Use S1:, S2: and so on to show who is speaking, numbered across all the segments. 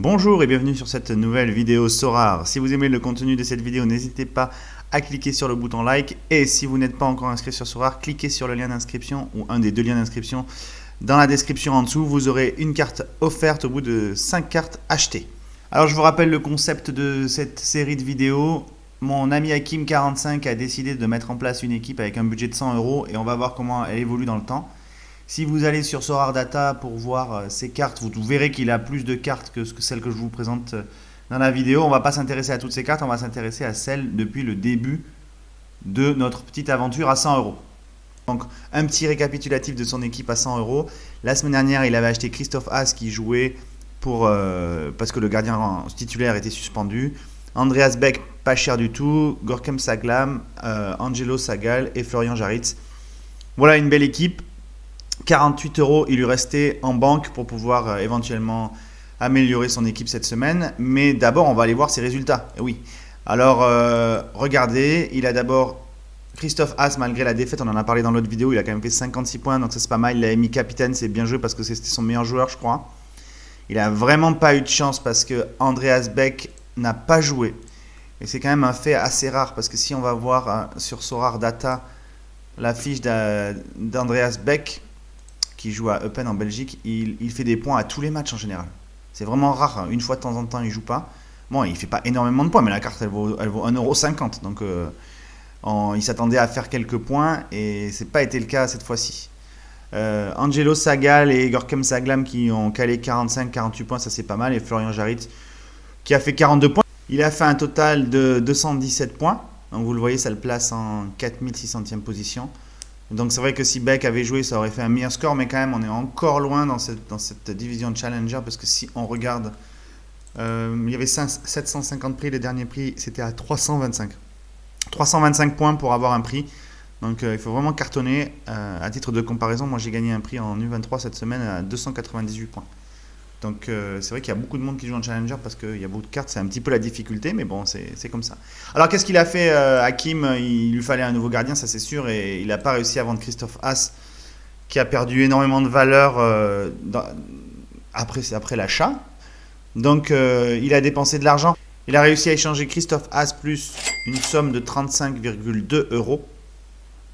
S1: Bonjour et bienvenue sur cette nouvelle vidéo Sorare. Si vous aimez le contenu de cette vidéo, n'hésitez pas à cliquer sur le bouton like. Et si vous n'êtes pas encore inscrit sur Sorare, cliquez sur le lien d'inscription ou un des deux liens d'inscription dans la description en dessous. Vous aurez une carte offerte au bout de 5 cartes achetées. Alors je vous rappelle le concept de cette série de vidéos. Mon ami Hakim45 a décidé de mettre en place une équipe avec un budget de 100 € et on va voir comment elle évolue dans le temps. Si vous allez sur Sorare Data pour voir ses cartes, vous verrez qu'il a plus de cartes que celles que je vous présente dans la vidéo. On ne va pas s'intéresser à toutes ces cartes, on va s'intéresser à celles depuis le début de notre petite aventure à 100 €. Donc un petit récapitulatif de son équipe à 100 €. La semaine dernière, il avait acheté Christophe Haas qui jouait parce que le gardien titulaire était suspendu. Andreas Beck, pas cher du tout. Gorkem Saglam, Angelo Sagal et Florian Jaritz. Voilà une belle équipe. 48 €, il lui restait en banque pour pouvoir éventuellement améliorer son équipe cette semaine. Mais d'abord, on va aller voir ses résultats. Et oui. Alors, regardez, il a d'abord Christophe Haas, malgré la défaite, on en a parlé dans l'autre vidéo, il a quand même fait 56 points, donc ça c'est pas mal. Il l'a mis capitaine, c'est bien joué parce que c'était son meilleur joueur, je crois. Il a vraiment pas eu de chance parce que Andreas Beck n'a pas joué. Et c'est quand même un fait assez rare parce que si on va voir sur Sorare Data la fiche d'Andreas Beck, qui joue à Eupen en Belgique, il fait des points à tous les matchs en général. C'est vraiment rare, une fois de temps en temps il joue pas. Bon, il fait pas énormément de points, mais la carte elle vaut 1,50 €. Donc il s'attendait à faire quelques points et c'est pas été le cas cette fois-ci. Angelo Sagal et Gorkem Saglam qui ont calé 45-48 points, ça c'est pas mal. Et Florian Jaritz qui a fait 42 points. Il a fait un total de 217 points. Donc vous le voyez, ça le place en 4600e position. Donc c'est vrai que si Beck avait joué, ça aurait fait un meilleur score, mais quand même on est encore loin dans cette division de Challenger, parce que si on regarde, il y avait 750 prix, le dernier prix c'était à 325. 325 points pour avoir un prix, donc il faut vraiment cartonner. À titre de comparaison, moi j'ai gagné un prix en U23 cette semaine à 298 points. Donc c'est vrai qu'il y a beaucoup de monde qui joue en Challenger parce qu'il y a beaucoup de cartes, c'est un petit peu la difficulté, mais bon, c'est comme ça. Alors qu'est-ce qu'il a fait Hakim? Il lui fallait un nouveau gardien, ça c'est sûr, et il n'a pas réussi à vendre Christophe Haas, qui a perdu énormément de valeur après l'achat. Donc il a dépensé de l'argent. Il a réussi à échanger Christophe Haas plus une somme de 35,2 €.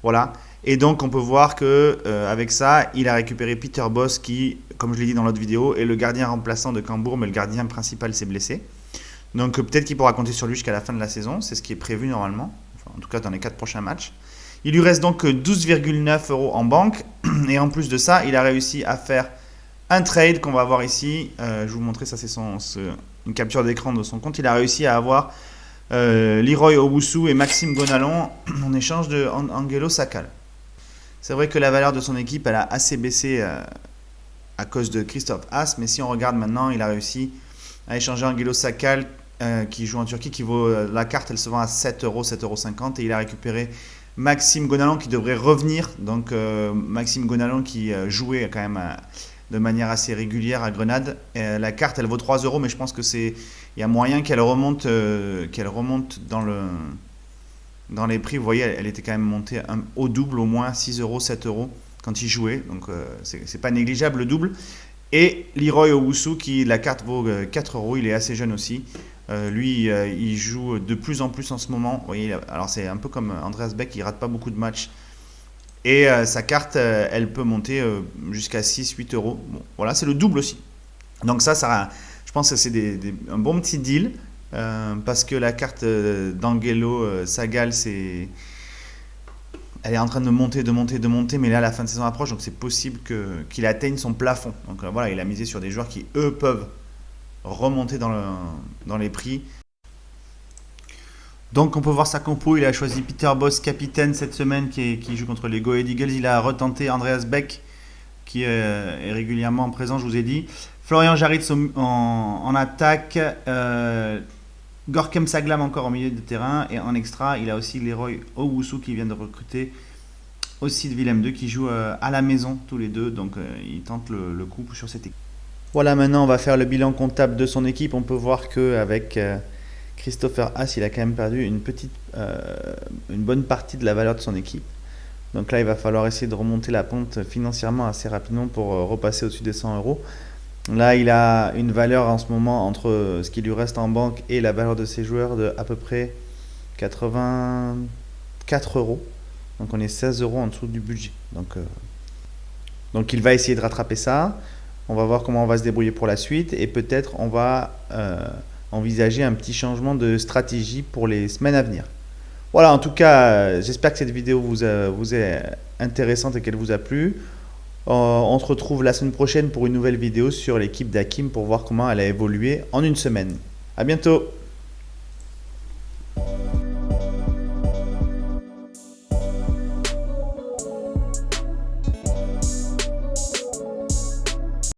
S1: Voilà. Et donc on peut voir que avec ça, il a récupéré Peter Bosz qui, comme je l'ai dit dans l'autre vidéo, est le gardien remplaçant de Cambourg, mais le gardien principal s'est blessé. Donc peut-être qu'il pourra compter sur lui jusqu'à la fin de la saison, c'est ce qui est prévu normalement, enfin, en tout cas dans les 4 prochains matchs. Il lui reste donc 12,9 € en banque, et en plus de ça, il a réussi à faire un trade qu'on va voir ici. Je vais vous montrer, ça c'est une capture d'écran de son compte. Il a réussi à avoir Leroy Owusu et Maxime Gonalon en échange de Angelo Sagal. C'est vrai que la valeur de son équipe elle a assez baissé à cause de Christophe Haas, mais si on regarde maintenant, il a réussi à échanger Angelo Sagal qui joue en Turquie, qui vaut la carte, elle se vend à 7 €, 7,50 €, et il a récupéré Maxime Gonalon qui devrait revenir. Donc Maxime Gonalon qui jouait quand même de manière assez régulière à Grenade. La carte elle vaut 3 €, mais je pense que il y a moyen qu'elle remonte dans les prix. Vous voyez, elle était quand même montée au double, au moins 6 €, 7 € quand il jouait. Donc c'est pas négligeable le double. Et Leroy Owusu, qui la carte vaut 4 €, il est assez jeune aussi. Lui, il joue de plus en plus en ce moment. Vous voyez, alors c'est un peu comme Andreas Beck, il rate pas beaucoup de matchs. Et sa carte, elle peut monter jusqu'à 6-8 €. Bon, voilà, c'est le double aussi. Donc ça je pense que c'est un bon petit deal. Parce que la carte d'Angelo Sagal, elle est en train de monter, mais là la fin de saison approche, donc c'est possible qu'il atteigne son plafond. Donc voilà, il a misé sur des joueurs qui eux peuvent remonter dans les prix. Donc on peut voir sa compo, il a choisi Peter Bosz capitaine cette semaine qui joue contre les Go Ahead Eagles. Il a retenté Andreas Beck qui est régulièrement présent, je vous ai dit. Florian Jaritz en attaque. Gorkem Saglam encore au milieu de terrain, et en extra il a aussi Leroy Owusu qui vient de recruter aussi de Willem 2 qui joue à la maison tous les deux, donc il tente le coup sur cette équipe. Voilà, maintenant on va faire le bilan comptable de son équipe. On peut voir qu'avec Christopher Haas, il a quand même perdu une bonne partie de la valeur de son équipe. Donc là il va falloir essayer de remonter la pente financièrement assez rapidement pour repasser au-dessus des 100 €. Là, il a une valeur en ce moment entre ce qui lui reste en banque et la valeur de ses joueurs de à peu près 84 euros. Donc on est 16 euros en dessous du budget. Donc il va essayer de rattraper ça. On va voir comment on va se débrouiller pour la suite. Et peut-être on va envisager un petit changement de stratégie pour les semaines à venir. Voilà, en tout cas, j'espère que cette vidéo vous est intéressante et qu'elle vous a plu. On se retrouve la semaine prochaine pour une nouvelle vidéo sur l'équipe d'Hakim pour voir comment elle a évolué en une semaine. À bientôt!